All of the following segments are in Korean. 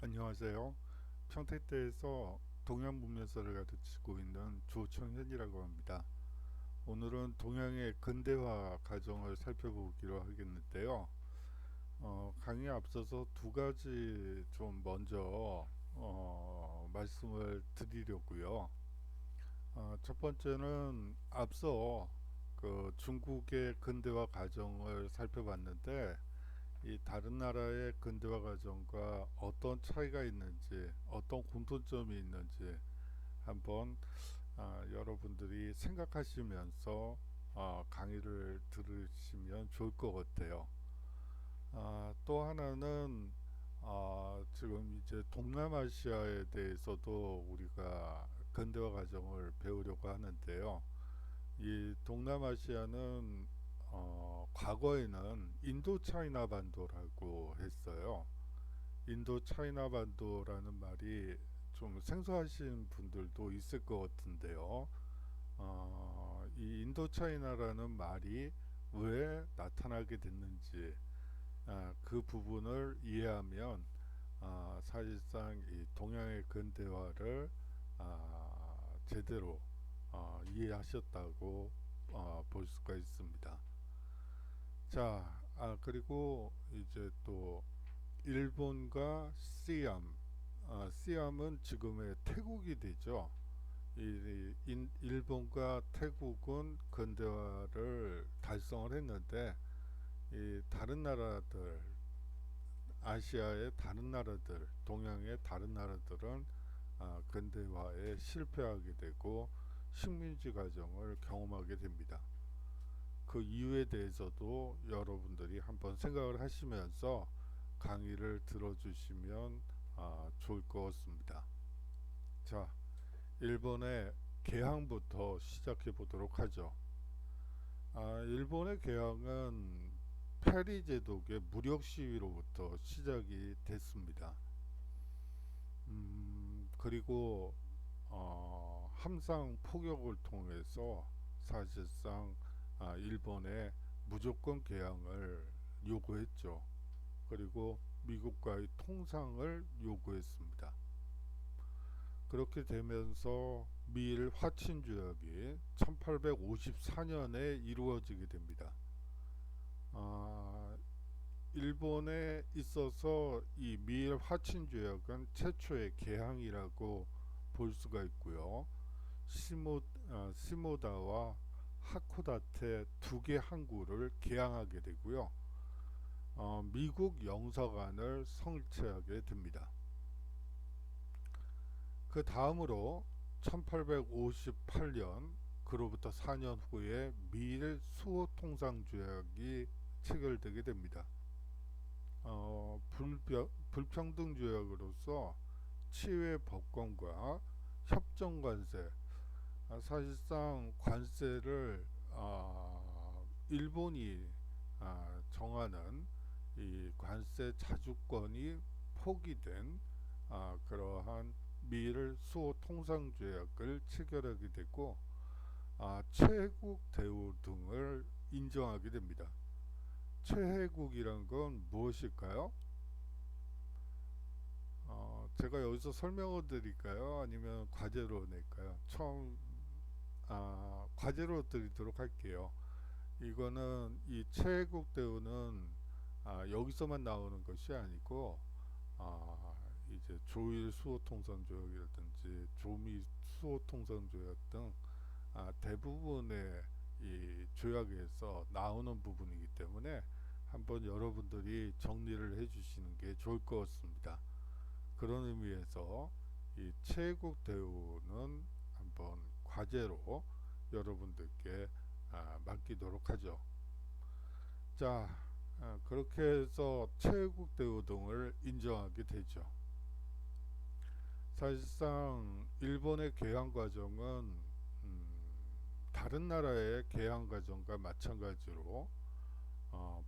안녕하세요. 평택대에서 동양문명사를 가르치고 있는 조청현이라고 합니다. 오늘은 동양의 근대화 과정을 살펴보기로 하겠는데요. 강의에 앞서서 두 가지 좀 먼저 말씀을 드리려고요. 첫 번째는 앞서 그 중국의 근대화 과정을 살펴봤는데 이 다른 나라의 근대화 과정과 어떤 차이가 있는지, 어떤 공통점이 있는지 한번 여러분들이 생각하시면서 강의를 들으시면 좋을 것 같아요. 또 하나는 지금 이제 동남아시아에 대해서도 우리가 근대화 과정을 배우려고 하는데요. 이 동남아시아는 과거에는 인도 차이나 반도라고 했어요. 인도 차이나 반도라는 말이 좀 생소하신 분들도 있을 것 같은데요. 이 인도 차이나라는 말이 왜 나타나게 됐는지 그 부분을 이해하면 사실상 이 동양의 근대화를 제대로 이해하셨다고 볼 수가 있습니다. 자, 그리고 이제 또 일본과 시암, 시암은 지금의 태국이 되죠. 일본과 태국은 근대화를 달성을 했는데 이 다른 나라들, 아시아의 다른 나라들, 동양의 다른 나라들은 근대화에 실패하게 되고 식민지 과정을 경험하게 됩니다. 그 이유에 대해서도 여러분들이 한번 생각을 하시면서 강의를 들어주시면 좋을 것 같습니다. 자, 일본의 개항부터 시작해 보도록 하죠. 일본의 개항은 페리 제독의 무력 시위로부터 시작이 됐습니다. 그리고 함상 포격을 통해서 사실상 일본의 무조건 개항을 요구했죠. 그리고 미국과의 통상을 요구했습니다. 그렇게 되면서 미일 화친 조약이 1854년에 이루어지게 됩니다. 일본에 있어서 이 미일 화친 조약은 최초의 개항이라고 볼 수가 있고요. 시모다와 하코다테 두 개 항구를 개항하게 되고요. 미국 영사관을 성취하게 됩니다. 그 다음으로 1858년 그로부터 4년 후에 미일 수호 통상 조약이 체결되게 됩니다. 불평등 조약으로서 치외 법권과 협정 관세, 사실상 관세를 일본이 정하는 이 관세 자주권이 포기된 그러한 미일 수호 통상 조약을 체결하게 되고 최혜국 대우 등을 인정하게 됩니다. 최혜국이란 건 무엇일까요? 제가 여기서 설명을 드릴까요? 아니면 과제로 낼까요? 과제로 드리도록 할게요. 이거는 이 최혜국 대우는 여기서만 나오는 것이 아니고 이제 조일 수호통상조약이라든지 조미 수호통상조약 등 대부분의 이 조약에서 나오는 부분이기 때문에 한번 여러분들이 정리를 해주시는 게 좋을 것 같습니다. 그런 의미에서 이 최국 대우는 한번 과제로 여러분들께 맡기도록 하죠. 자, 그렇게 해서 최국 대우 등을 인정하게 되죠. 사실상 일본의 개항 과정은 다른 나라의 개항 과정과 마찬가지로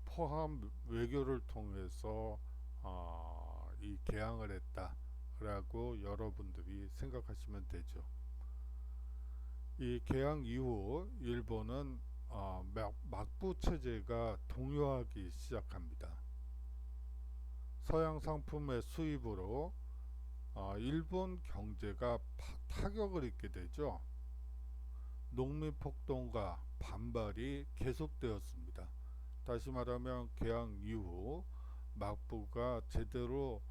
포함 외교를 통해서 이 개항을 했다라고 여러분들이 생각하시면 되죠. 이 개항 이후 일본은 막부 체제가 동요하기 시작합니다. 서양 상품의 수입으로 일본 경제가 타격을 입게 되죠. 농민 폭동과 반발이 계속되었습니다. 다시 말하면 개항 이후 막부가 제대로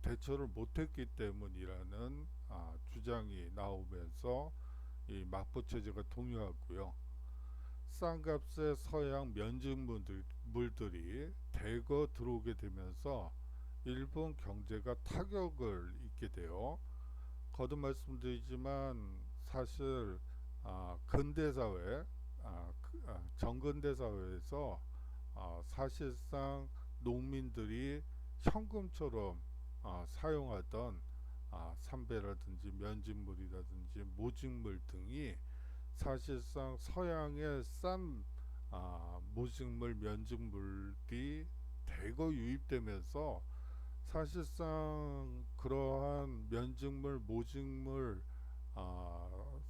대처를 못했기 때문이라는 주장이 나오면서 이 막부 체제가 동요하고요. 싼 값의 서양 면직물들이 대거 들어오게 되면서 일본 경제가 타격을 입게 돼요. 거듭 말씀드리지만 사실 근대사회, 정근대 사회에서 사실상 농민들이 현금처럼 사용하던 삼배라든지 면직물이라든지 모직물 등이 사실상 서양의 싼 모직물, 면직물이 대거 유입되면서 사실상 그러한 면직물, 모직물,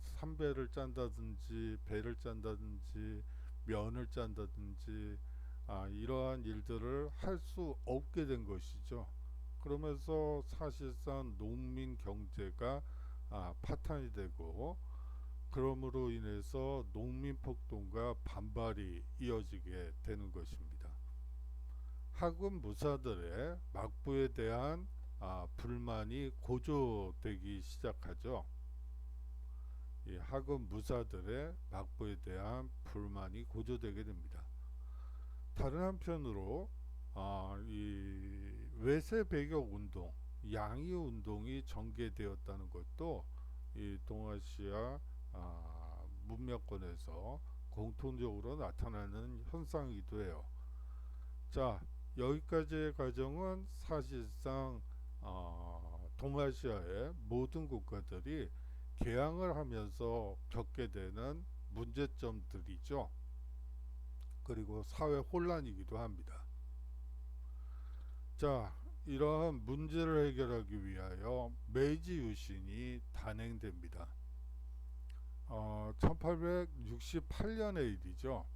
삼배를 짠다든지 배를 짠다든지 면을 짠다든지 이러한 일들을 할 수 없게 된 것이죠. 그러면서 사실상 농민 경제가 파탄이 되고 그러므로 인해서 농민 폭동과 반발이 이어지게 되는 것입니다. 하급 무사들의 막부에 대한 불만이 고조되기 시작하죠. 이 하급 무사들의 막부에 대한 불만이 고조되게 됩니다. 다른 한편으로 이 외세 배격 운동, 양위 운동이 전개되었다는 것도 이 동아시아 문명권에서 공통적으로 나타나는 현상이기도 해요. 자, 여기까지의 과정은 사실상 동아시아의 모든 국가들이 개항을 하면서 겪게 되는 문제점들이죠. 그리고 사회 혼란이기도 합니다. 자, 이러한 문제를 해결하기 위하여 메이지 유신이 단행됩니다. 1868년의 일이죠.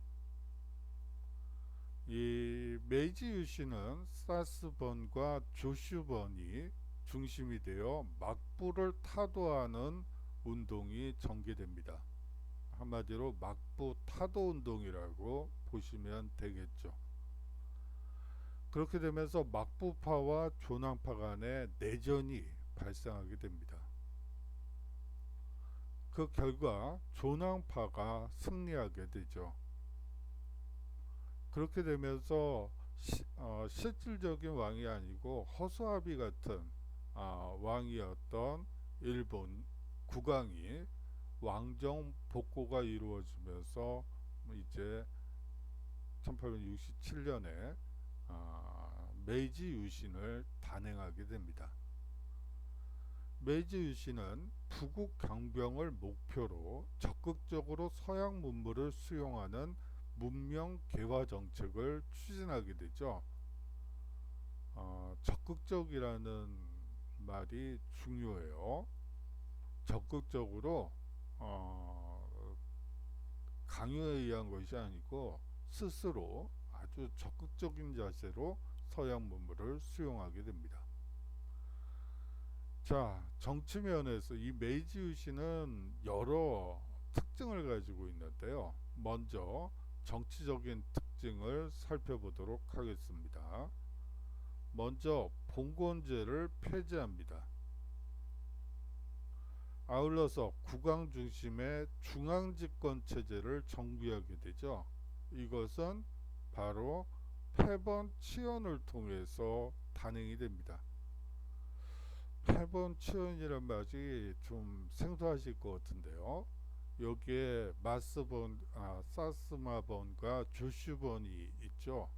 이 메이지 유신은 사스번과 조슈번이 중심이 되어 막부를 타도하는 운동이 전개됩니다. 한마디로 막부 타도 운동이라고 보시면 되겠죠. 그렇게 되면서 막부파와 조낭파 간의 내전이 발생하게 됩니다. 그 결과 조낭파가 승리하게 되죠. 그렇게 되면서 실질적인 왕이 아니고 허수아비 같은 왕이었던 일본 국왕이 왕정 복고가 이루어지면서 이제 1867년에 메이지 유신을 단행하게 됩니다. 메이지 유신은 부국 경병을 목표로 적극적으로 서양 문물을 수용하는 문명 개화 정책을 추진하게 되죠. 적극적이라는 말이 중요해요. 적극적으로 강요에 의한 것이 아니고 스스로 아주 적극적인 자세로 서양 문물을 수용하게 됩니다. 자, 정치 면에서 이 메이지 유신은 여러 특징을 가지고 있는데요. 먼저 정치적인 특징을 살펴보도록 하겠습니다. 먼저 봉건제를 폐지합니다. 아울러서 국왕 중심의 중앙집권 체제를 정비하게 되죠. 이것은 바로 패번 치언을 통해서 단행이 됩니다. 패번 치언이란 말이 좀 생소하실 것 같은데요. 여기에 사스마번과 조슈번이 있죠.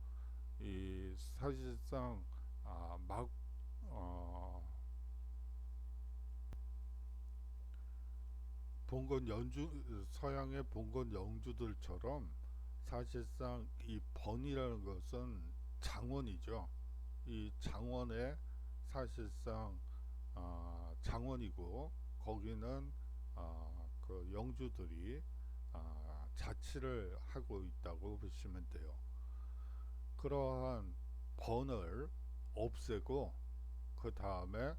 이 사실상 봉건 연주 서양의 봉건 영주들처럼 사실상 이 번이라는 것은 장원이죠. 이 장원의 사실상 장원이고 거기는 그 영주들이 자치를 하고 있다고 보시면 돼요. 그러한 번을 없애고 그 다음에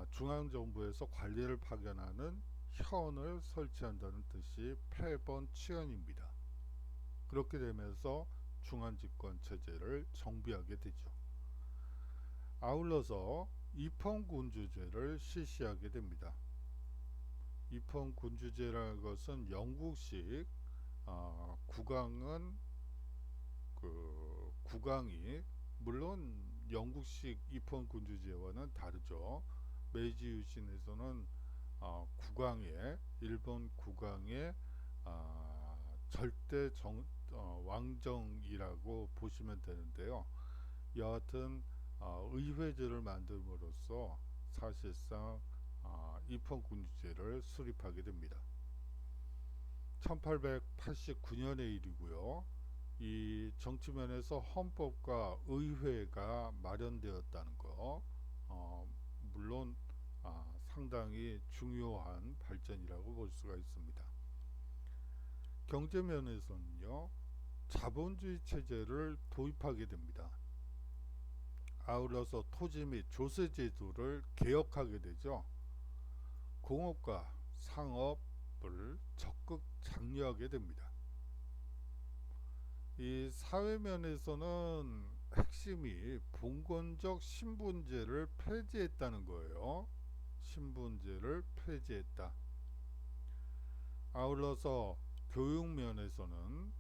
중앙정부에서 관리를 파견하는 현을 설치한다는 뜻이 패번치현입니다. 그렇게 되면서 중앙집권 체제를 정비하게 되죠. 아울러서 입헌군주제를 실시하게 됩니다. 입헌군주제라는 것은 영국식 국왕은 국왕이 물론 영국식 입헌군주제와는 다르죠. 메이지 유신에서는 일본 국왕의 절대 왕정이라고 보시면 되는데요. 여하튼 의회제를 만듦으로써 사실상 입헌군주제를 수립하게 됩니다. 1889년의 일이고요. 이 정치면에서 헌법과 의회가 마련되었다는 거, 물론 상당히 중요한 발전이라고 볼 수가 있습니다. 경제면에서는요, 자본주의 체제를 도입하게 됩니다. 아울러서 토지 및 조세 제도를 개혁하게 되죠. 공업과 상업을 적극 장려하게 됩니다. 이 사회면에서는 핵심이 봉건적 신분제를 폐지했다는 거예요. 신분제를 폐지했다. 아울러서 교육면에서는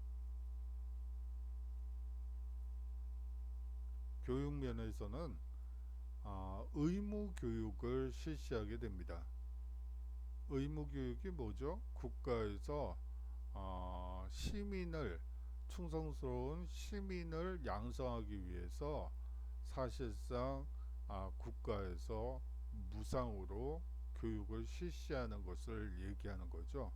의무 교육을 실시하게 됩니다. 의무 교육이 뭐죠? 국가에서 충성스러운 시민을 양성하기 위해서 사실상 국가에서 무상으로 교육을 실시하는 것을 얘기하는 거죠.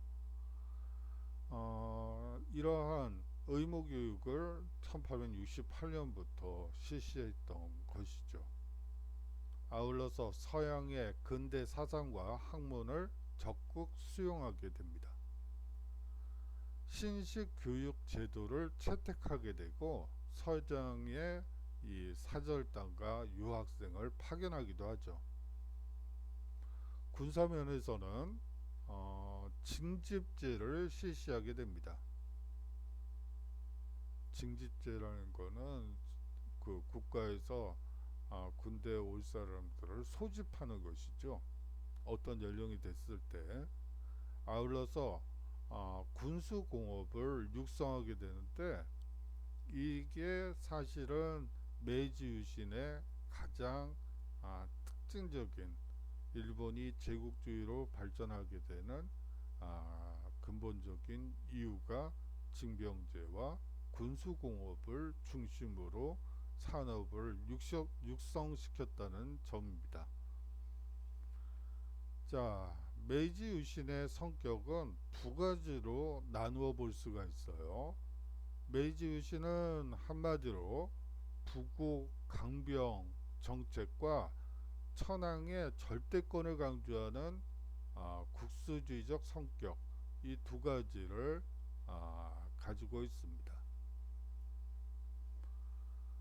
이러한 의무교육을 1868년부터 실시했던 것이죠. 아울러서 서양의 근대 사상과 학문을 적극 수용하게 됩니다. 신식 교육 제도를 채택하게 되고 서양의 이 사절단과 유학생을 파견하기도 하죠. 군사면에서는 징집제를 실시하게 됩니다. 징집제라는 거는 그 국가에서 군대에 올 사람들을 소집하는 것이죠. 어떤 연령이 됐을 때. 아울러서 군수공업을 육성하게 되는데 이게 사실은 메이지 유신의 가장 특징적인 일본이 제국주의로 발전하게 되는 근본적인 이유가 징병제와 군수공업을 중심으로 산업을 육성시켰다는 점입니다. 자, 메이지 유신의 성격은 두 가지로 나누어 볼 수가 있어요. 메이지 유신은 한마디로 부국 강병 정책과 천황의 절대권을 강조하는 국수주의적 성격, 이 두 가지를 가지고 있습니다.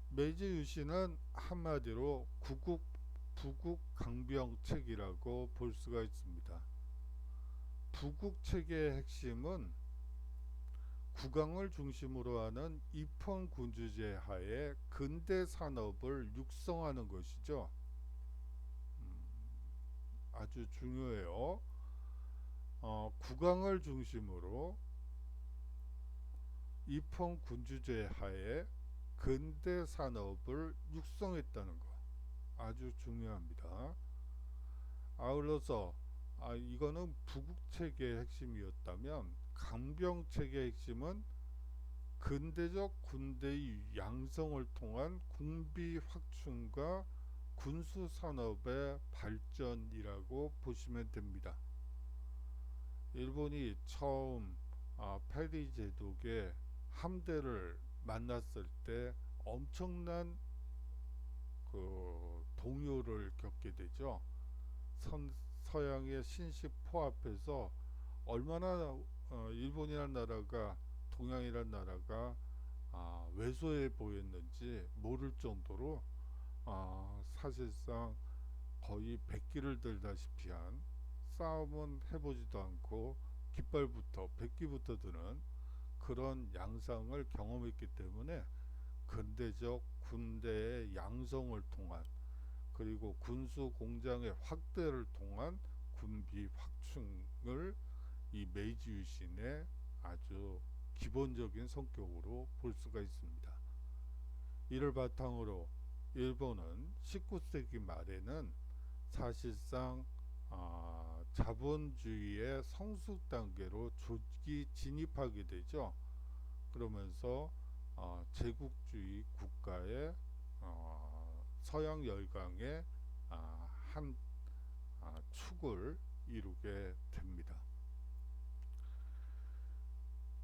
메이지 유신은 한마디로 부국 강병책이라고 볼 수가 있습니다. 부국 체계의 핵심은 국왕을 중심으로 하는 입헌군주제 하에 근대 산업을 육성하는 것이죠. 아주 중요해요. 국왕을 중심으로 입헌군주제 하에 근대 산업을 육성했다는 것, 아주 중요합니다. 아울러서 이거는 부국체계의 핵심이었다면 강병체계의 핵심은 근대적 군대의 양성을 통한 군비 확충과 군수산업의 발전이라고 보시면 됩니다. 일본이 처음 페리 제독의 함대를 만났을 때 엄청난 동요를 겪게 되죠. 서양의 신식 포압해서 얼마나 일본이라는 나라가, 동양이라는 나라가 왜소해 보였는지 모를 정도로 사실상 거의 백기를 들다시피 한, 싸움은 해보지도 않고 깃발부터 백기부터 드는 그런 양상을 경험했기 때문에 근대적 군대의 양성을 통한, 그리고 군수 공장의 확대를 통한 군비 확충을 이 메이지 유신의 아주 기본적인 성격으로 볼 수가 있습니다. 이를 바탕으로 일본은 19세기 말에는 사실상 자본주의의 성숙 단계로 조기 진입하게 되죠. 그러면서 제국주의 국가의 서양 열강의 한 축을 이루게 됩니다.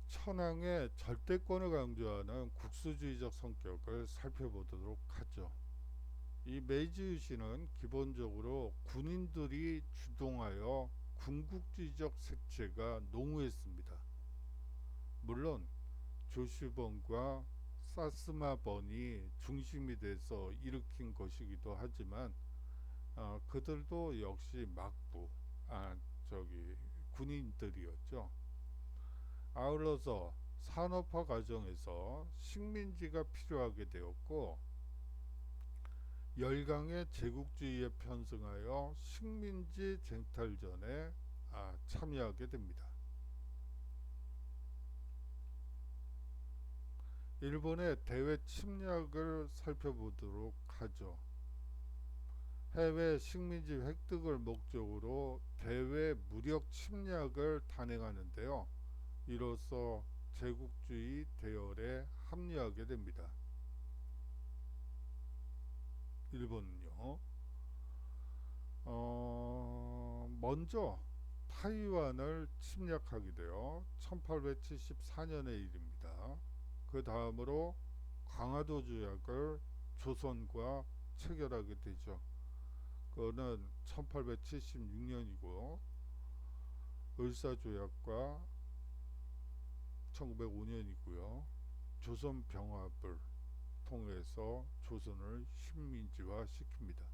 천황의 절대권을 강조하는 국수주의적 성격을 살펴보도록 하죠. 이 메이지 유신은 기본적으로 군인들이 주동하여 군국주의적 색채가 농후했습니다. 물론 조슈번과 사스마번이 중심이 돼서 일으킨 것이기도 하지만 그들도 역시 막부 군인들이었죠. 아울러서 산업화 과정에서 식민지가 필요하게 되었고, 열강의 제국주의에 편승하여 식민지 쟁탈전에 참여하게 됩니다. 일본의 대외 침략을 살펴보도록 하죠. 해외 식민지 획득을 목적으로 대외 무력 침략을 단행하는데요. 이로써 제국주의 대열에 합류하게 됩니다. 일본은요. 먼저 타이완을 침략하게 되어 1874년의 일입니다. 그 다음으로 강화도 조약을 조선과 체결하게 되죠. 그거는 1876년이고 을사조약과 1905년이고요. 조선병합을 통해서 조선을 식민지화 시킵니다.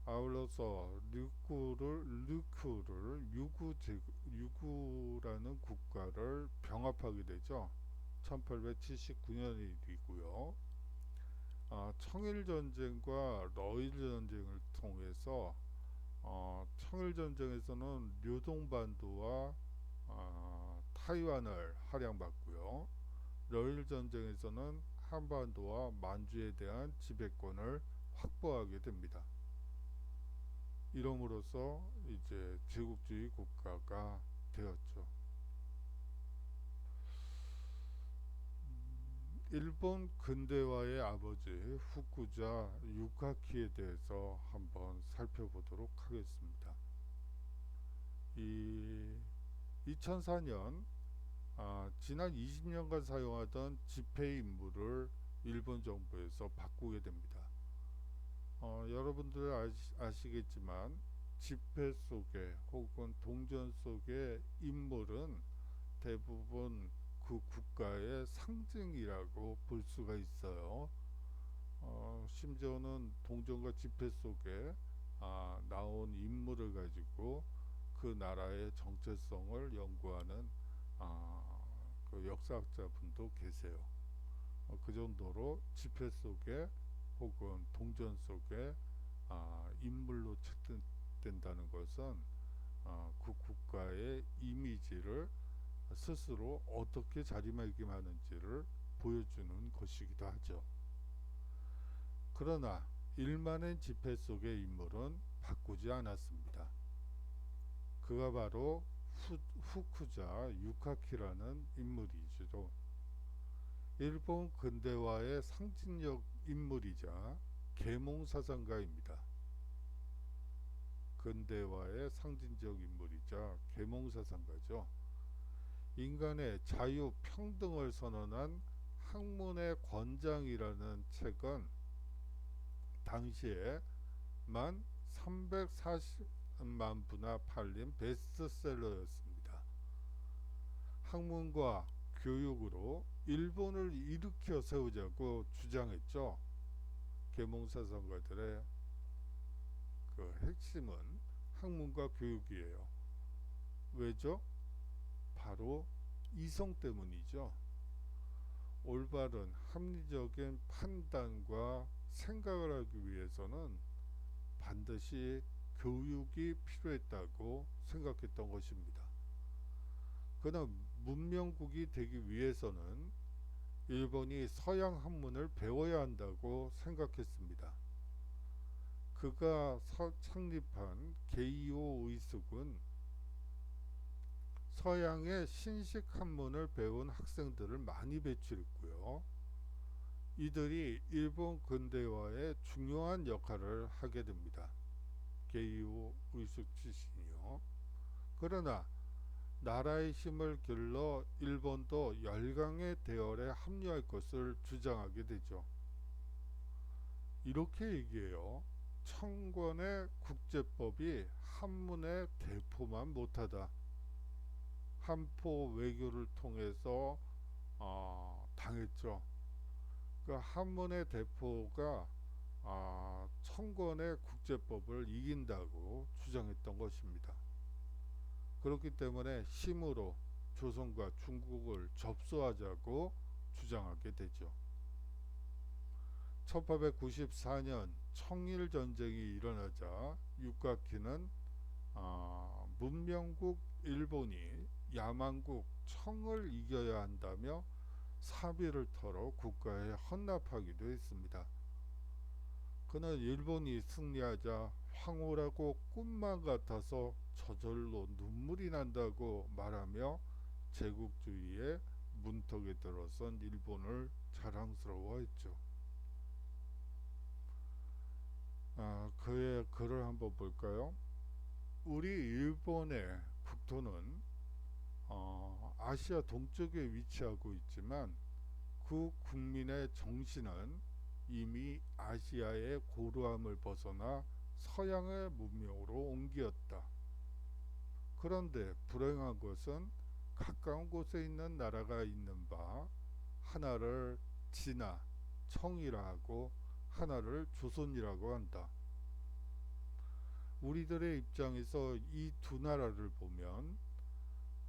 아울러서 유구라는 국가를 병합하게 되죠. 1879년의 일이고요. 청일전쟁과 러일전쟁을 통해서 청일전쟁에서는 류동반도와 타이완을 할양받고요. 러일전쟁에서는 한반도와 만주에 대한 지배권을 확보하게 됩니다. 이름으로써 이제 제국주의 국가가 되었죠. 일본 근대화의 아버지 후쿠자 유카키에 대해서 한번 살펴보도록 하겠습니다. 2004년 지난 20년간 사용하던 지폐 임무를 일본 정부에서 바꾸게 됩니다. 여러분들 아시겠지만 지폐 속에 혹은 동전 속의 인물은 대부분 그 국가의 상징이라고 볼 수가 있어요. 심지어는 동전과 지폐 속에 나온 인물을 가지고 그 나라의 정체성을 연구하는 그 역사학자분도 계세요. 그 정도로 지폐 속에 혹은 동전 속에 인물로 채택된다는 것은 그 국가의 이미지를 스스로 어떻게 자리매김하는지를 보여주는 것이기도 하죠. 그러나 일만의 지폐 속의 인물은 바꾸지 않았습니다. 그가 바로 후쿠자 유카키라는 인물이죠. 일본 근대화의 상징적 인물이자 계몽사상가입니다. 근대화의 상징적 인물이자 계몽사상가죠. 인간의 자유 평등을 선언한 학문의 권장이라는 책은 당시에 만 340만 부나 팔린 베스트셀러였습니다. 학문과 교육으로 일본을 일으켜 세우자고 주장했죠. 계몽사상가들의 핵심은 학문과 교육이에요. 왜죠? 바로 이성 때문이죠. 올바른 합리적인 판단과 생각을 하기 위해서는 반드시 교육이 필요했다고 생각했던 것입니다. 그러나 문명국이 되기 위해서는 일본이 서양 학문을 배워야 한다고 생각했습니다. 그가 창립한 게이오 의숙은 서양의 신식 학문을 배운 학생들을 많이 배출했고요. 이들이 일본 근대화에 중요한 역할을 하게 됩니다. 게이오 의숙 출신이요. 그러나 나라의 힘을 길러 일본도 열강의 대열에 합류할 것을 주장하게 되죠. 이렇게 얘기해요. 청권의 국제법이 한문의 대포만 못하다. 한포 외교를 통해서 당했죠. 그 한문의 대포가 청권의 국제법을 이긴다고 주장했던 것입니다. 그렇기 때문에 힘으로 조선과 중국을 접수하자고 주장하게 되죠. 1894년 청일전쟁이 일어나자 육각희는 문명국 일본이 야만국 청을 이겨야 한다며 사비를 털어 국가에 헌납하기도 했습니다. 그러나 일본이 승리하자 황홀하고 꿈만 같아서 저절로 눈물이 난다고 말하며 제국주의의 문턱에 들어선 일본을 자랑스러워했죠. 그의 글을 한번 볼까요? 우리 일본의 국토는 아시아 동쪽에 위치하고 있지만 그 국민의 정신은 이미 아시아의 고루함을 벗어나 서양의 문명으로 옮겼다. 그런데 불행한 것은 가까운 곳에 있는 나라가 있는 바 하나를 진화, 청이라 하고 하나를 조선이라고 한다. 우리들의 입장에서 이 두 나라를 보면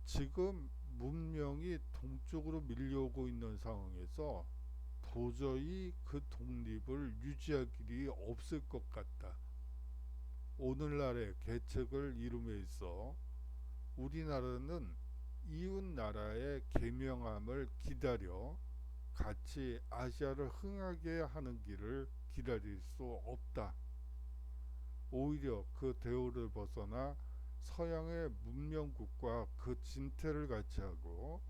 지금 문명이 동쪽으로 밀려오고 있는 상황에서 도저히 그 독립을 유지할 길이 없을 것 같다. 오늘날의 계책을 이룸에 있어 우리나라는 이웃 나라의 개명함을 기다려 같이 아시아를 흥하게 하는 길을 기다릴 수 없다. 오히려 그 대우를 벗어나 서양의 문명국과 그 진태를 같이 하고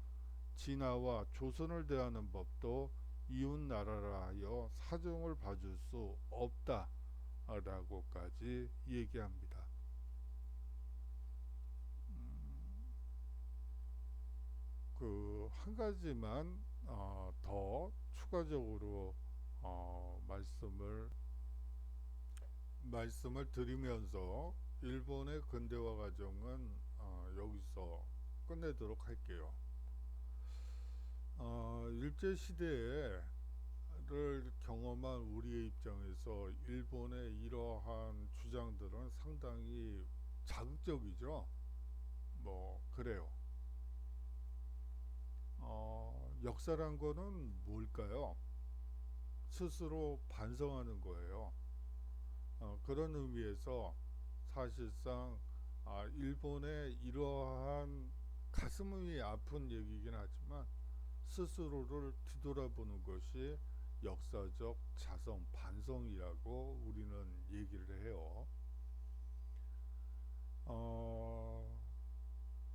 진화와 조선을 대하는 법도 이웃 나라라 하여 사정을 봐줄 수 없다 라고까지 얘기합니다. 그 한 가지만 더 추가적으로 말씀을 드리면서 일본의 근대화 과정은 여기서 끝내도록 할게요. 일제시대를 경험한 우리의 입장에서 일본의 이러한 주장들은 상당히 자극적이죠. 뭐 그래요. 역사란 거는 뭘까요? 스스로 반성하는 거예요. 그런 의미에서 사실상 일본의 이러한 가슴이 아픈 얘기이긴 하지만 스스로를 뒤돌아보는 것이 역사적 자성 반성이라고 우리는 얘기를 해요.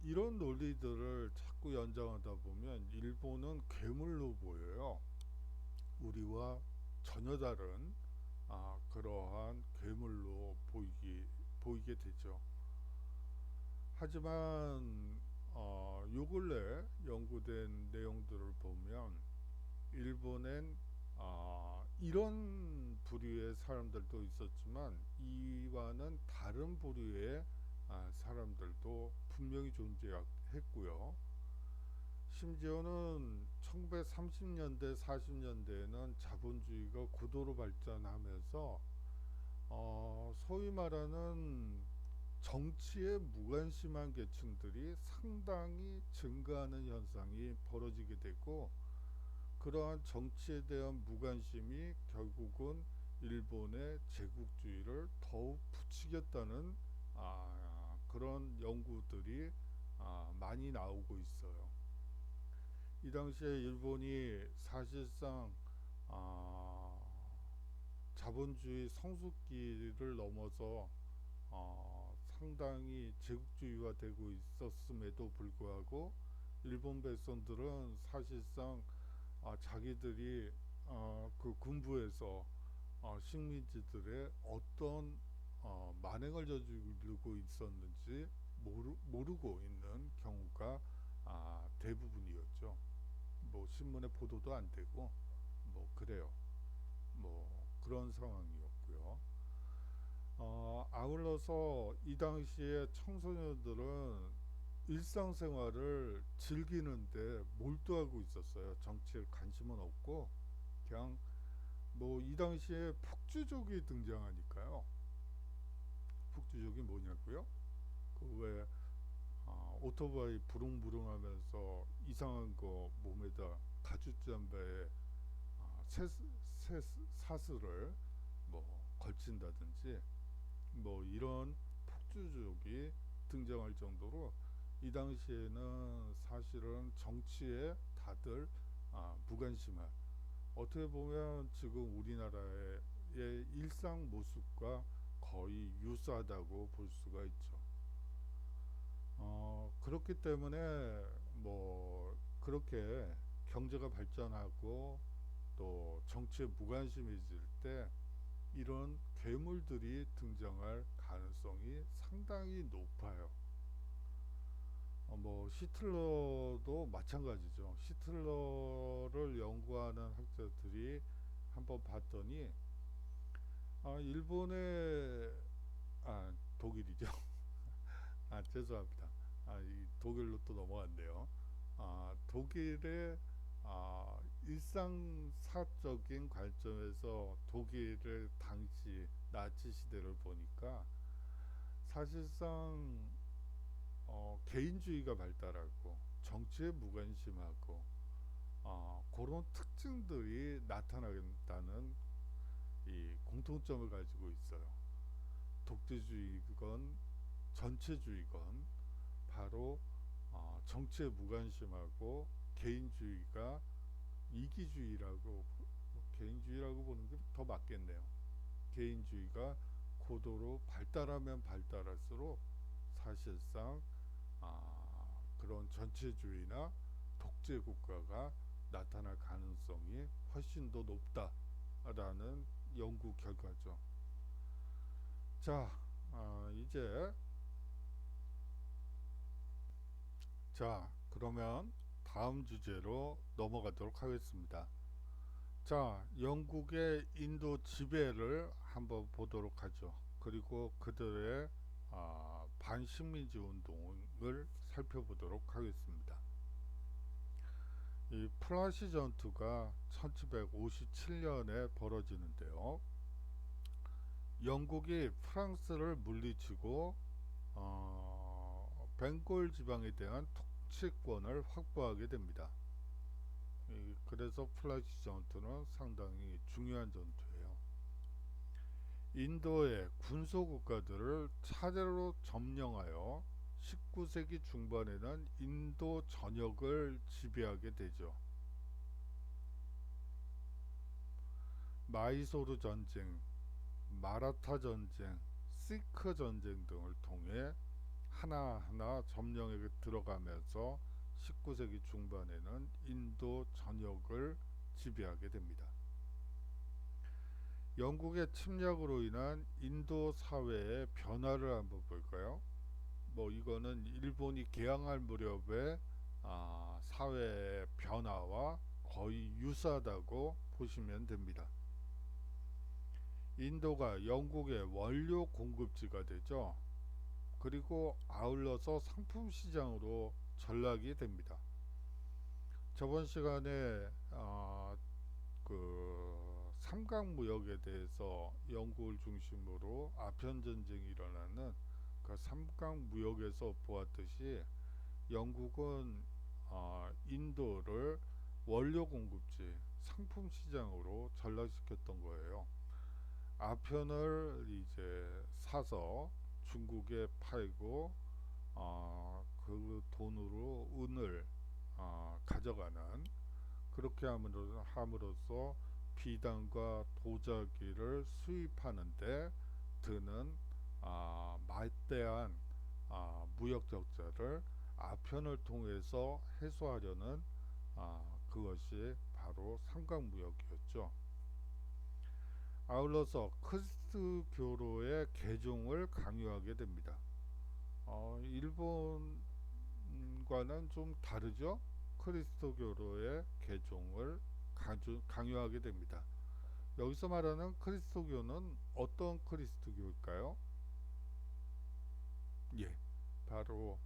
이런 논리들을 자꾸 연장하다 보면 일본은 괴물로 보여요. 우리와 전혀 다른 그러한 괴물로 보이게 되죠. 하지만 요 근래 연구된 내용들을 보면 일본엔 이런 부류의 사람들도 있었지만 이와는 다른 부류의 사람들도 분명히 존재했고요. 심지어는 1930년대 40년대에는 자본주의가 고도로 발전하면서 소위 말하는 정치에 무관심한 계층들이 상당히 증가하는 현상이 벌어지게 되고, 그러한 정치에 대한 무관심이 결국은 일본의 제국주의를 더욱 부추겼다는 그런 연구들이 많이 나오고 있어요. 이 당시에 일본이 사실상 아, 자본주의 성숙기를 넘어서 상당히 제국주의화 되고 있었음에도 불구하고 일본 백성들은 사실상 자기들이 그 군부에서 식민지들의 어떤 만행을 저지르고 있었는지 모르고 있는 경우가 대부분이었죠. 뭐 신문에 보도도 안 되고 뭐 그래요. 뭐 그런 상황이었고요. 아울러서 이 당시에 청소년들은 일상생활을 즐기는데 몰두하고 있었어요. 정치에 관심은 없고 그냥 뭐 이 당시에 폭주족이 등장하니까요. 폭주족이 뭐냐고요? 그왜 오토바이 부릉부릉하면서 이상한 거 몸에다 가죽잠바에 사슬을 뭐 걸친다든지 뭐 이런 폭주족이 등장할 정도로 이 당시에는 사실은 정치에 다들 무관심한, 어떻게 보면 지금 우리나라의 일상 모습과 거의 유사하다고 볼 수가 있죠. 그렇기 때문에 뭐 그렇게 경제가 발전하고 또 정치에 무관심해질 때 이런 괴물들이 등장할 가능성이 상당히 높아요. 뭐 히틀러도 마찬가지죠. 히틀러를 연구하는 학자들이 한번 봤더니 일본의 독일이죠. 죄송합니다. 이 독일로 또 넘어갔네요. 독일의 일상사적인 관점에서 독일의 당시 나치 시대를 보니까 사실상 개인주의가 발달하고 정치에 무관심하고 그런 특징들이 나타나겠다는 이 공통점을 가지고 있어요. 독재주의건 전체주의건 바로 정치에 무관심하고 개인주의가 이기주의라고, 개인주의라고 보는 게 더 맞겠네요. 개인주의가 고도로 발달하면 발달할수록 사실상 그런 전체주의나 독재 국가가 나타날 가능성이 훨씬 더 높다라는 연구 결과죠. 자, 이제 그러면 다음 주제로 넘어가도록 하겠습니다. 자, 영국의 인도 지배를 한번 보도록 하죠. 그리고 그들의 반식민지 운동을 살펴보도록 하겠습니다. 이 플라시 전투가 1757년에 벌어지는데요. 영국이 프랑스를 물리치고 벵골 지방에 대한 통치권을 확보하게 됩니다. 그래서 플라시 전투는 상당히 중요한 전투예요. 인도의 군소국가들을 차례로 점령하여 19세기 중반에는 인도 전역을 지배하게 되죠. 마이소르 전쟁, 마라타 전쟁, 시크 전쟁 등을 통해 하나하나 점령에 들어가면서 19세기 중반에는 인도 전역을 지배하게 됩니다. 영국의 침략으로 인한 인도 사회의 변화를 한번 볼까요? 뭐 이거는 일본이 개항할 무렵의 사회의 변화와 거의 유사하다고 보시면 됩니다. 인도가 영국의 원료 공급지가 되죠. 그리고 아울러서 상품 시장으로 전락이 됩니다. 저번 시간에 그 삼강무역에 대해서 영국을 중심으로 아편 전쟁이 일어나는 그 삼강무역에서 보았듯이 영국은 인도를 원료 공급지, 상품 시장으로 전락시켰던 거예요. 아편을 이제 사서 중국에 팔고 그 돈으로 은을 가져가는, 그렇게 함으로써 비단과 도자기를 수입하는데 드는 막대한 무역 적자를 아편을 통해서 해소하려는 그것이 바로 삼강무역이었죠. 아울러서 크리스트교로의 개종을 강요하게 됩니다. 일본과는 좀 다르죠. 크리스토교로의 개종을 강요하게 됩니다. 여기서 말하는 그리스도교는 어떤 그리스도교일까요? 예, 바로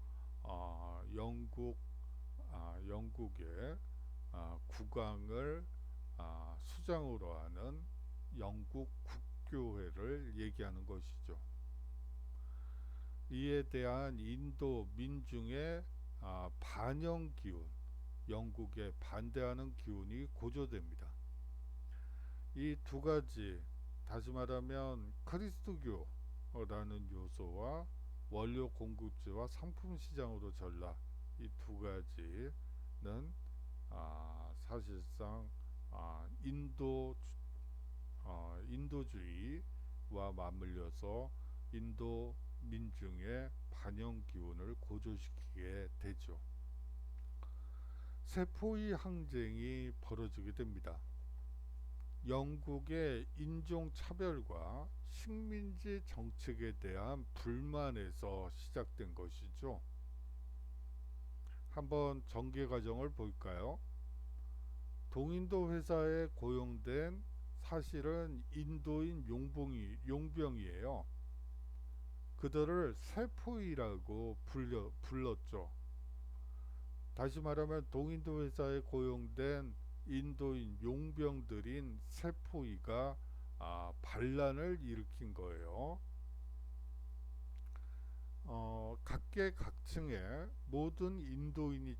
영국의 국왕을 수장으로 하는 영국 국교회를 얘기하는 것이죠. 이에 대한 인도 민중의 반영 기운, 영국에 반대하는 기운이 고조됩니다. 이 두 가지, 다시 말하면 크리스토교라는 요소와 원료 공급지와 상품 시장으로 전락, 이 두 가지는 사실상 인도주의와 맞물려서 인도 민중의 반영 기운을 고조시키게 되죠. 세포위 항쟁이 벌어지게 됩니다. 영국의 인종차별과 식민지 정책에 대한 불만에서 시작된 것이죠. 한번 전개 과정을 볼까요? 동인도 회사에 고용된 사실은 인도인 용병이에요. 그들을 세포이라고 불렀죠. 다시 말하면 동인도 회사에 고용된 인도인 용병들인 세포이가 반란을 일으킨 거예요. 각계각층의 모든 인도인이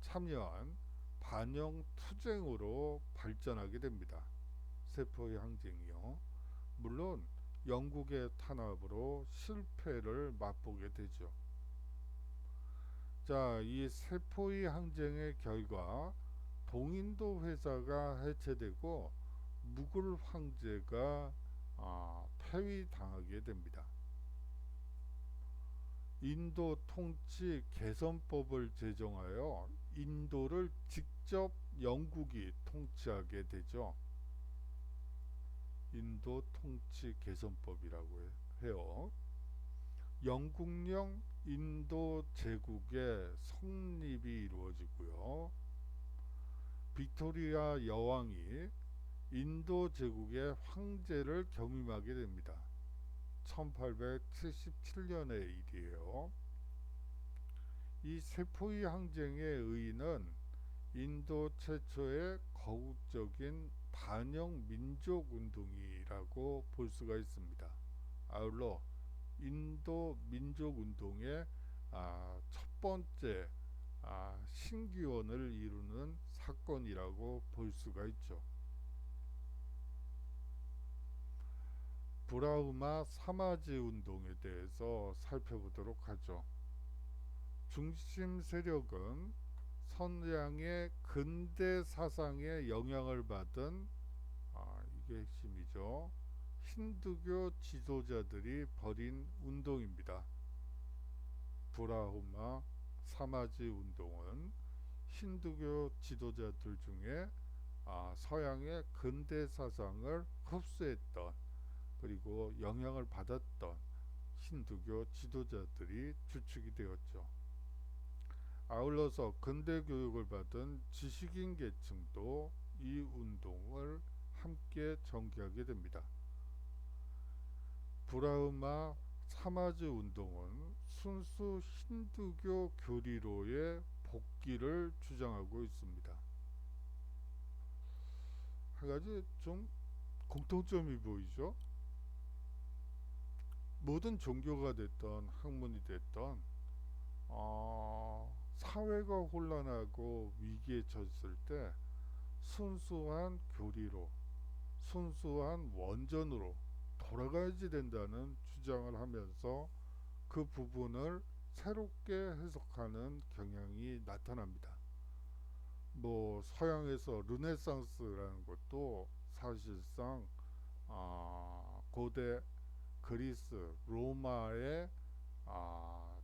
참여한 반영 투쟁으로 발전하게 됩니다. 세포이 항쟁이요. 물론 영국의 탄압으로 실패를 맛보게 되죠. 자, 이 세포이 항쟁의 결과 동인도 회사가 해체되고 무굴 황제가 폐위당하게 됩니다. 인도 통치 개선법을 제정하여 인도를 직접 영국이 통치하게 되죠. 인도 통치 개선법이라고 해요. 영국령 인도 제국의 성립이 이루어지고요. 빅토리아 여왕이 인도 제국의 황제를 겸임하게 됩니다. 1877년의 일이에요. 이 세포이 항쟁의 의의는 인도 최초의 거국적인 반영 민족 운동이라고 볼 수가 있습니다. 아울러 인도 민족 운동의 첫 번째 신기원을 이루는 사건이라고 볼 수가 있죠. 브라흐마 사마지 운동에 대해서 살펴보도록 하죠. 중심 세력은 서양의 근대 사상에 영향을 받은 이게 핵심이죠. 힌두교 지도자들이 벌인 운동입니다. 브라흐마 사마지 운동은 힌두교 지도자들 중에 서양의 근대 사상을 흡수했던, 그리고 영향을 받았던 힌두교 지도자들이 주축이 되었죠. 아울러서 근대 교육을 받은 지식인 계층도 이 운동을 함께 전개하게 됩니다. 브라흐마 사마지 운동은 순수 힌두교 교리로의 복귀를 주장하고 있습니다. 한 가지 좀 공통점이 보이죠. 모든 종교가 됐던 학문이 됐던 사회가 혼란하고 위기에 처했을 때 순수한 교리로, 순수한 원전으로 돌아가야지 된다는 주장을 하면서 그 부분을 새롭게 해석하는 경향이 나타납니다. 뭐 서양에서 르네상스라는 것도 사실상 고대 그리스, 로마의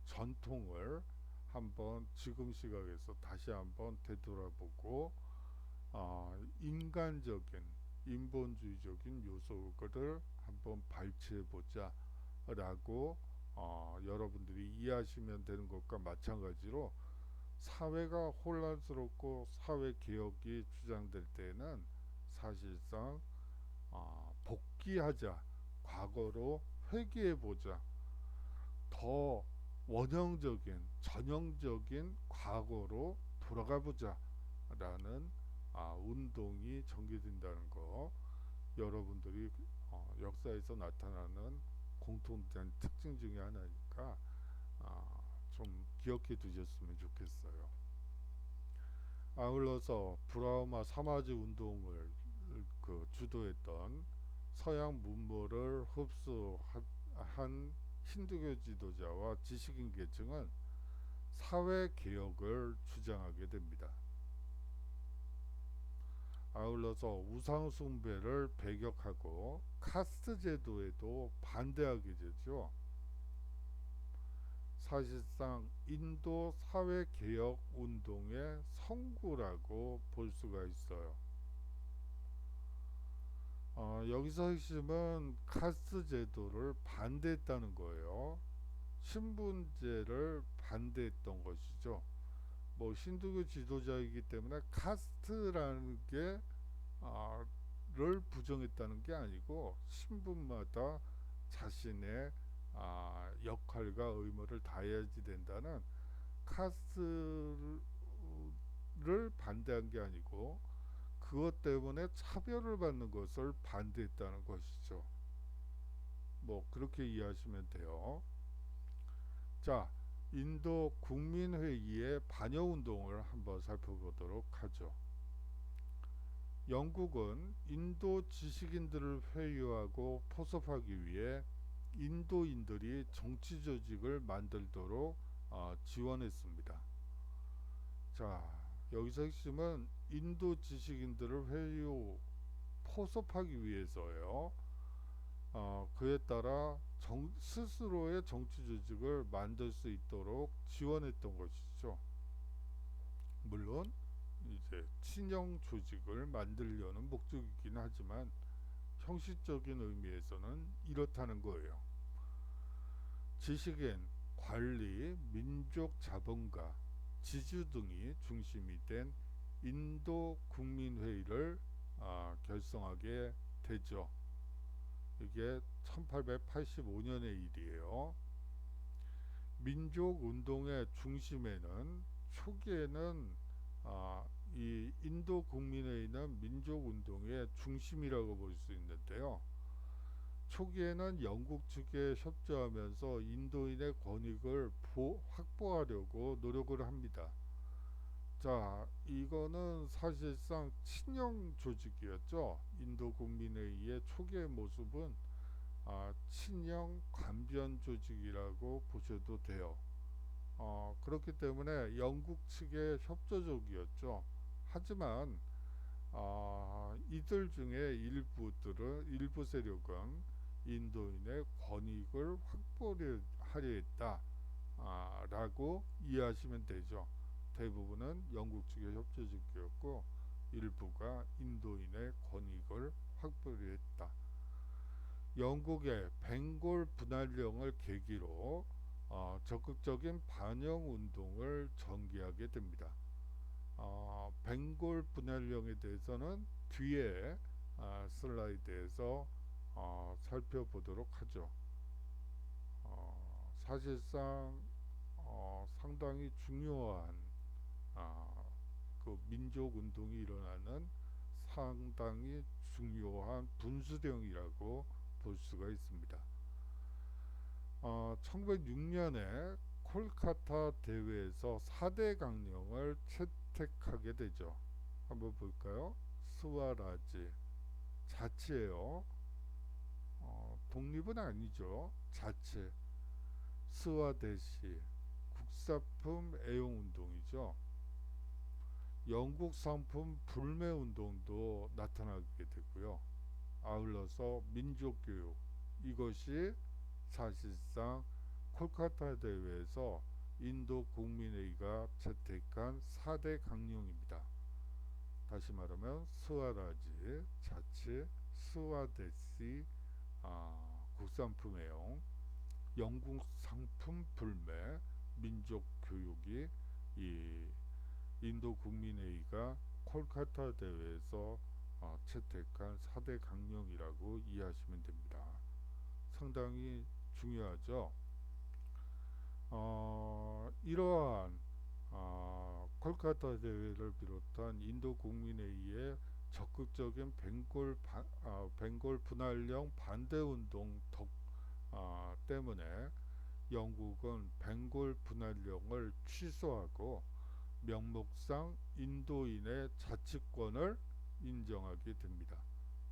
전통을 한번 지금 시각에서 다시 한번 되돌아보고 인간적인 인본주의적인 요소를 한번 발췌해보자 라고 여러분들이 이해하시면 되는 것과 마찬가지로 사회가 혼란스럽고 사회 개혁이 주장될 때는 사실상 복귀하자, 과거로 회귀해보자, 더 원형적인 전형적인 과거로 돌아가보자 라는 운동이 전개된다는 거, 여러분들이 역사에서 나타나는 공통된 특징 중에 하나니까 좀 기억해 두셨으면 좋겠어요. 아울러서 브라우마 사마지 운동을 주도했던 서양 문물을 흡수한 힌두교 지도자와 지식인 계층은 사회 개혁을 주장하게 됩니다. 아울러서 우상 숭배를 배격하고 카스트 제도에도 반대하게 되죠. 사실상 인도 사회 개혁 운동의 성구라고 볼 수가 있어요. 여기서 핵심은 카스트 제도를 반대했다는 거예요. 신분제를 반대했던 것이죠. 뭐 힌두교 지도자이기 때문에 카스트라는 게 를 부정했다는 게 아니고 신분마다 자신의 역할과 의무를 다해야지 된다는 카스트를 반대한 게 아니고 그것 때문에 차별을 받는 것을 반대했다는 것이죠. 뭐 그렇게 이해하시면 돼요. 자, 인도 국민회의의 반여운동을 한번 살펴보도록 하죠. 영국은 인도 지식인들을 회유하고 포섭하기 위해 인도인들이 정치 조직을 만들도록 지원했습니다. 자, 여기서 핵심은 인도 지식인들을 회유, 포섭하기 위해서예요. 그에 따라 스스로의 정치 조직을 만들 수 있도록 지원했던 것이죠. 물론 이제 친영 조직을 만들려는 목적이긴 하지만 형식적인 의미에서는 이렇다는 거예요. 지식인, 관리, 민족 자본가, 지주 등이 중심이 된 인도 국민회의를 결성하게 되죠. 이게 1885년의 일이에요. 민족운동의 중심에는 초기에는 이 인도 국민회의는 민족운동의 중심이라고 볼 수 있는데요. 초기에는 영국 측에 협조하면서 인도인의 권익을 확보하려고 노력을 합니다. 자, 이거는 사실상 친영 조직이었죠. 인도 국민회의의 초기의 모습은 친영 관변 조직이라고 보셔도 돼요. 그렇기 때문에 영국 측에 협조적이었죠. 하지만 이들 중에 일부 세력은 인도인의 권익을 확보하려 했다 라고 이해하시면 되죠. 대부분은 영국 측의 협조적이었고 일부가 인도인의 권익을 확보하려 했다. 영국의 벵골 분할령을 계기로 적극적인 반영 운동을 전개하게 됩니다. 벵골 분할령에 대해서는 뒤에 슬라이드에서 살펴보도록 하죠. 사실상 상당히 중요한 그 민족 운동이 일어나는 상당히 중요한 분수령이라고 볼 수가 있습니다. 1906년에 콜카타 대회에서 4대 강령을 채택하게 되죠. 한번 볼까요? 스와라지, 자치예요. 독립은 아니죠. 자치. 스와데시, 국사품 애용운동이죠. 영국 상품 불매운동도 나타나게 되고요. 아울러서 민족교육, 이것이 사실상 콜카타 대회에서 인도 국민회의가 채택한 4대 강령입니다. 다시 말하면 스와라지, 자치, 스와데시, 국산품 애용, 영국 상품 불매, 민족 교육이 이 인도 국민회의가 콜카타 대회에서 채택한 4대 강령이라고 이해하시면 됩니다. 상당히 중요하죠. 이러한 콜카타 대회를 비롯한 인도 국민회의의 적극적인 벵골 분할령 반대 운동 때문에 영국은 벵골 분할령을 취소하고 명목상 인도인의 자치권을 인정하게 됩니다.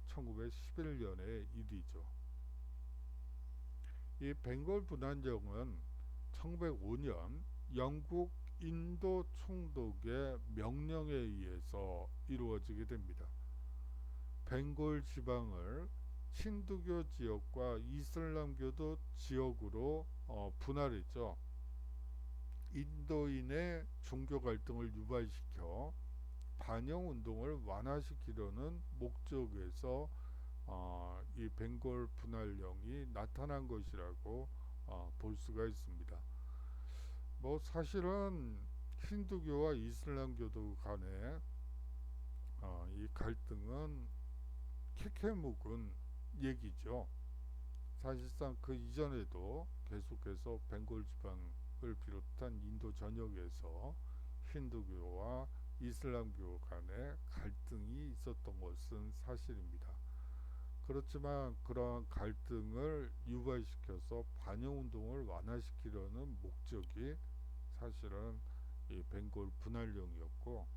1911년의 일이죠. 이 벵골 분할령은 1905년 영국 인도 총독의 명령에 의해서 이루어지게 됩니다. 벵골 지방을 힌두교 지역과 이슬람교도 지역으로 분할했죠. 인도인의 종교 갈등을 유발시켜 반영 운동을 완화시키려는 목적에서 이 벵골 분할령이 나타난 것이라고 볼 수가 있습니다. 뭐 사실은 힌두교와 이슬람교도 간의 이 갈등은 캐캐 묵은 얘기죠. 사실상 그 이전에도 계속해서 벵골 지방을 비롯한 인도 전역에서 힌두교와 이슬람교 간의 갈등이 있었던 것은 사실입니다. 그렇지만 그러한 갈등을 유발시켜서 반영운동을 완화시키려는 목적이 사실은 이 벵골 분할령이었고,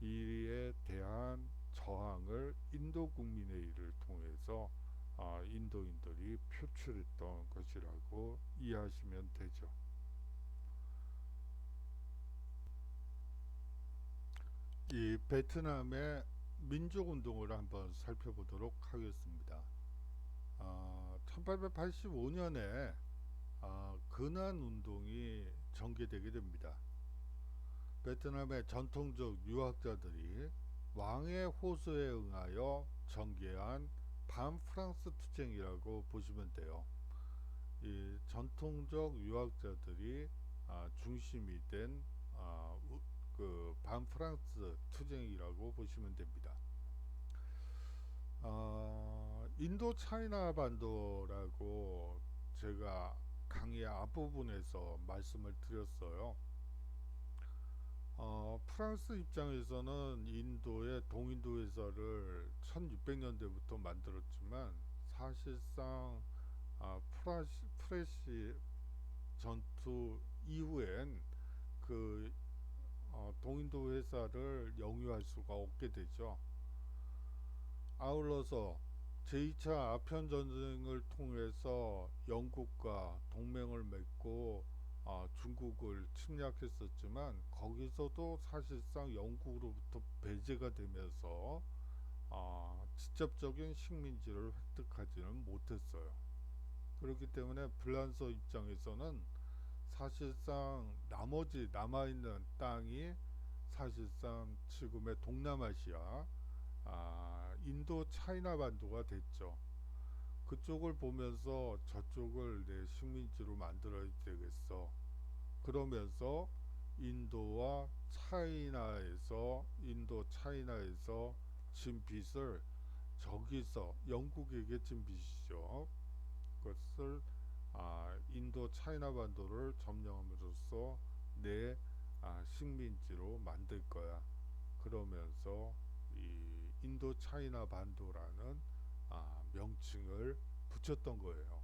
이에 대한 저항을 인도 국민회의를 통해서 인도인들이 표출했던 것이라고 이해하시면 되죠. 이 베트남의 민족운동을 한번 살펴보도록 하겠습니다. 1885년에 근한운동이 전개되게 됩니다. 베트남의 전통적 유학자들이 왕의 호소에 응하여 전개한 반프랑스 투쟁이라고 보시면 돼요. 이 전통적 유학자들이 중심이 된 그 반프랑스 투쟁이라고 보시면 됩니다. 인도 차이나 반도라고 제가 강의 앞부분에서 말씀을 드렸어요. 프랑스 입장에서는 인도의 동인도 회사를 1600년대부터 만들었지만 사실상 프레시 전투 이후엔 그 동인도 회사를 영유할 수가 없게 되죠. 아울러서 제2차 아편 전쟁을 통해서 영국과 동맹을 맺고 중국을 침략했었지만 거기서도 사실상 영국으로부터 배제가 되면서 직접적인 식민지를 획득하지는 못했어요. 그렇기 때문에 프랑스 입장에서는 사실상 나머지 남아있는 땅이 사실상 지금의 동남아시아 인도 차이나 반도가 됐죠. 그쪽을 보면서 저쪽을 내 식민지로 만들어야 되겠어. 그러면서 인도 차이나에서 진 빚을 저기서 영국에게 진 빚이죠. 그것을 인도 차이나 반도를 점령함으로써 내 식민지로 만들 거야. 그러면서 이 인도 차이나 반도라는 명칭을 붙였던 거예요.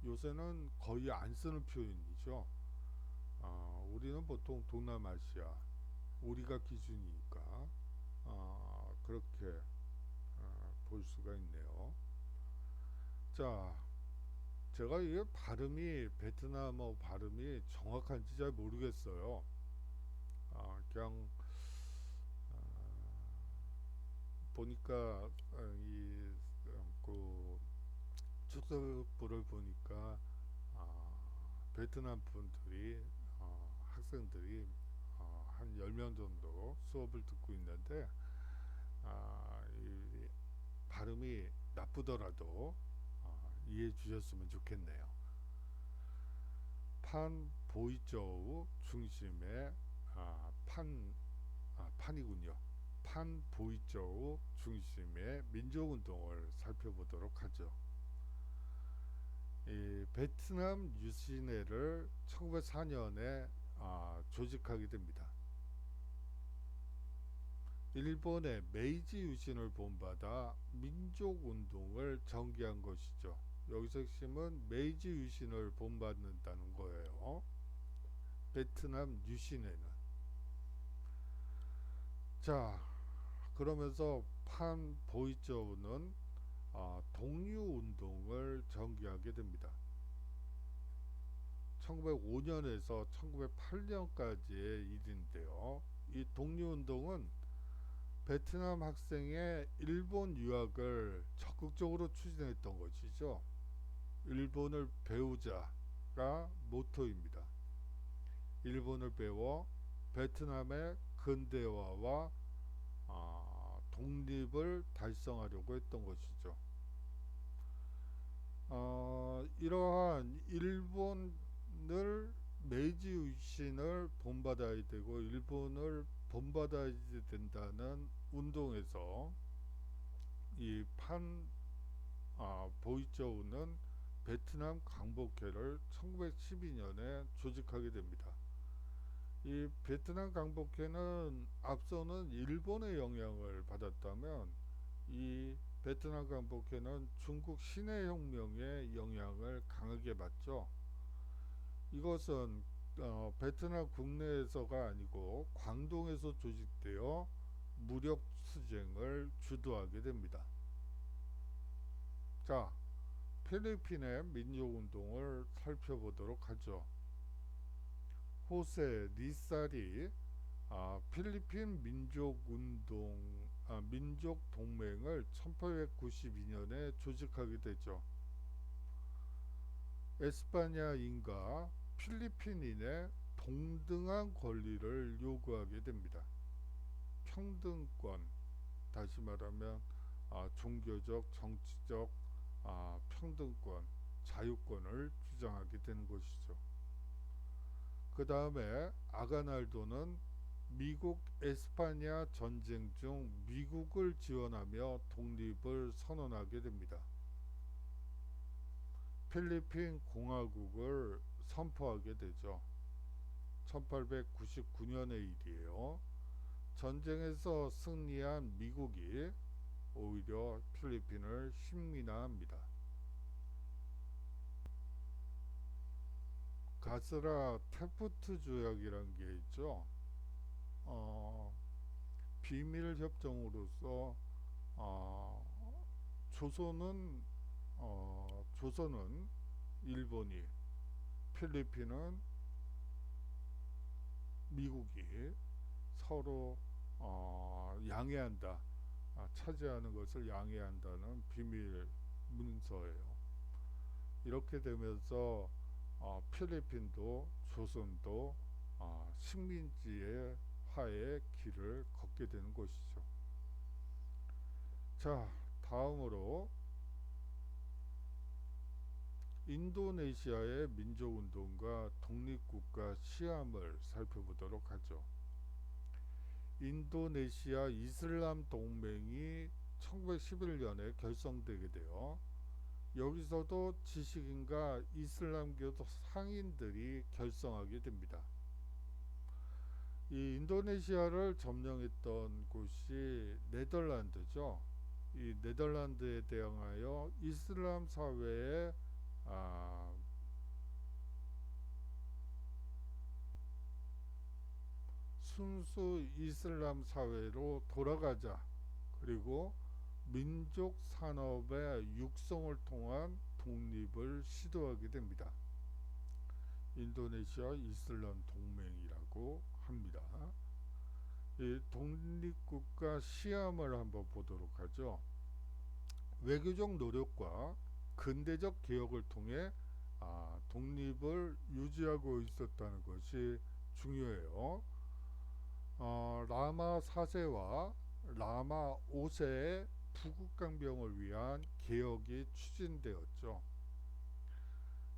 요새는 거의 안 쓰는 표현이죠. 우리는 보통 동남아시아, 우리가 기준이니까 그렇게 볼 수가 있네요. 자, 제가 이게 발음이 베트남어 발음이 정확한지 잘 모르겠어요. 그냥 보니까 이그 축소부를 보니까 베트남 분들이 학생들이 한 10명 정도 수업을 듣고 있는데 이 발음이 나쁘더라도 이해해 주셨으면 좋겠네요. 판 보이저우 중심의 판이군요. 판 보이저우 중심의 민족운동을 살펴보도록 하죠. 이 베트남 유신회를 1904년에 조직하게 됩니다. 일본의 메이지 유신을 본받아 민족운동을 전개한 것이죠. 여기서 핵심은 메이지 유신을 본받는다는 거예요. 베트남 유신회는. 자, 그러면서 판 보이저우는 독립운동을 전개하게 됩니다. 1905년에서 1908년까지의 일인데요. 이 독립운동은 베트남 학생의 일본 유학을 적극적으로 추진했던 것이죠. 일본을 배우자가 모토입니다. 일본을 배워 베트남의 근대화와 독립을 달성하려고 했던 것이죠. 이러한 일본을 메이지 유신을 본받아야 되고 일본을 본받아야 된다는 운동에서 이 판 보이저우는 베트남 강복회를 1912년에 조직하게 됩니다. 이 베트남 강복회는 앞서는 일본의 영향을 받았다면 이 베트남 강복회는 중국 신해혁명의 영향을 강하게 받죠. 이것은 베트남 국내에서가 아니고 광동에서 조직되어 무력 투쟁을 주도하게 됩니다. 자, 필리핀의 민족운동을 살펴보도록 하죠. 호세 리살이 필리핀 민족동맹을 1892년에 조직하게 되죠. 에스파냐인과 필리핀인의 동등한 권리를 요구하게 됩니다. 평등권, 다시 말하면 종교적, 정치적 평등권, 자유권을 주장하게 되는 것이죠. 그 다음에 아가날도는 미국 에스파냐 전쟁 중 미국을 지원하며 독립을 선언하게 됩니다. 필리핀 공화국을 선포하게 되죠. 1899년의 일이에요. 전쟁에서 승리한 미국이 오히려 필리핀을 식민화합니다. 가스라 테프트 조약이라는 게 있죠. 비밀 협정으로서 조선은 일본이, 필리핀은 미국이 서로 양해한다, 차지하는 것을 양해한다는 비밀 문서예요. 이렇게 되면서 필리핀도 조선도 식민지의 화의 길을 걷게 되는 것이죠. 자, 다음으로 인도네시아의 민족운동과 독립국가 시함을 살펴보도록 하죠. 인도네시아 이슬람 동맹이 1911년에 결성되게 되어 여기서도 지식인과 이슬람교 상인들이 결성하게 됩니다. 이 인도네시아를 점령했던 곳이 네덜란드죠. 이 네덜란드에 대항하여 이슬람 사회에 아, 순수 이슬람 사회로 돌아가자. 그리고 민족 산업의 육성을 통한 독립을 시도하게 됩니다. 인도네시아 이슬람 동맹이라고 합니다. 이 독립국가 시암을 한번 보도록 하죠. 외교적 노력과 근대적 개혁을 통해 독립을 유지하고 있었다는 것이 중요해요. 라마 4세와 라마 5세의 부국강병을 위한 개혁이 추진되었죠.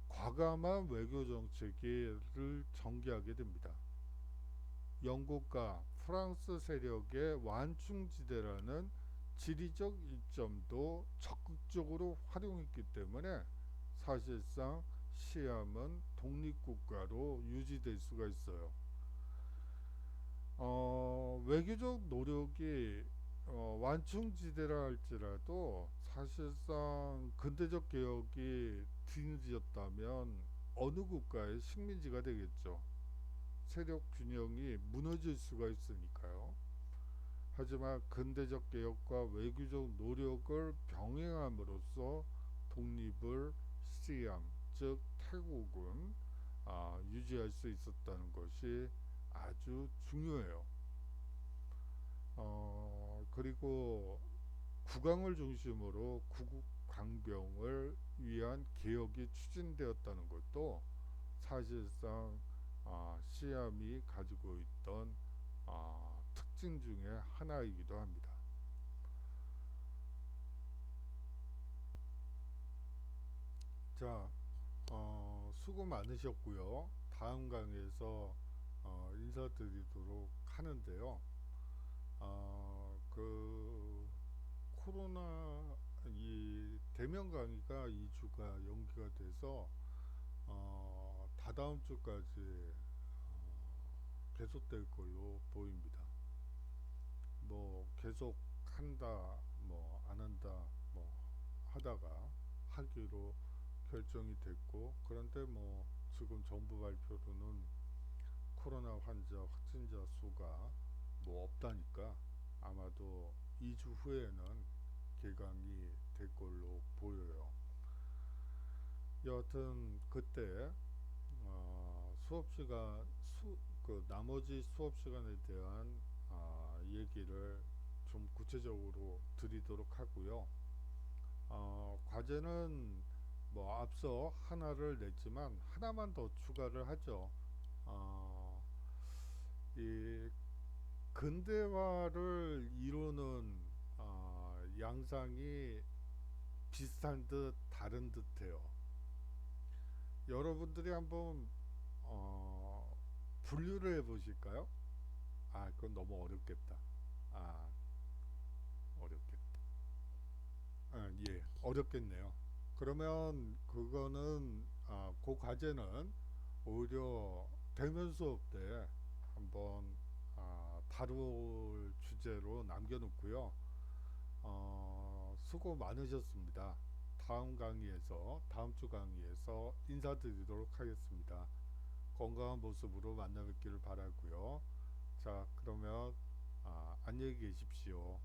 과감한 외교 정책을 전개하게 됩니다. 영국과 프랑스 세력의 완충지대라는 지리적 이점도 적극적으로 활용했기 때문에 사실상 시암은 독립국가로 유지될 수가 있어요. 외교적 노력이 완충지대라 할지라도 사실상 근대적 개혁이 뒤늦어졌다면 어느 국가의 식민지가 되겠죠. 세력 균형이 무너질 수가 있으니까요. 하지만 근대적 개혁과 외교적 노력을 병행함으로써 독립을 시암, 즉 태국은 유지할 수 있었다는 것이 아주 중요해요. 그리고 국왕을 중심으로 구국 강병을 위한 개혁이 추진되었다는 것도 사실상 시암이 가지고 있던 특징 중에 하나이기도 합니다. 자, 수고 많으셨고요. 다음 강의에서 인사드리도록 하는데요. 그 코로나 이 대면 강의가 2주가 연기가 돼서 다다음 주까지 계속될 걸로 보입니다. 뭐 계속 한다, 뭐 안 한다, 뭐 하다가 하기로 결정이 됐고, 그런데 뭐 지금 정부 발표로는 코로나 환자 확진자 수가 뭐 없다니까 아마도 2주 후에는 개강이 될 걸로 보여요. 여하튼 그때 수업 시간 그 나머지 수업 시간에 대한 얘기를 좀 구체적으로 드리도록 하고요. 과제는 뭐 앞서 하나를 냈지만 하나만 더 추가를 하죠. 이 근대화를 이루는 양상이 비슷한 듯 다른 듯해요. 여러분들이 한번 분류를 해보실까요? 그건 너무 어렵겠다. 아, 어렵겠다. 예, 어렵겠네요. 그러면 그거는 그 과제는 오히려 대면 수업 때 한번 다룰 주제로 남겨놓고요. 수고 많으셨습니다. 다음 주 강의에서 인사드리도록 하겠습니다. 건강한 모습으로 만나 뵙기를 바라고요. 자, 그러면 안녕히 계십시오.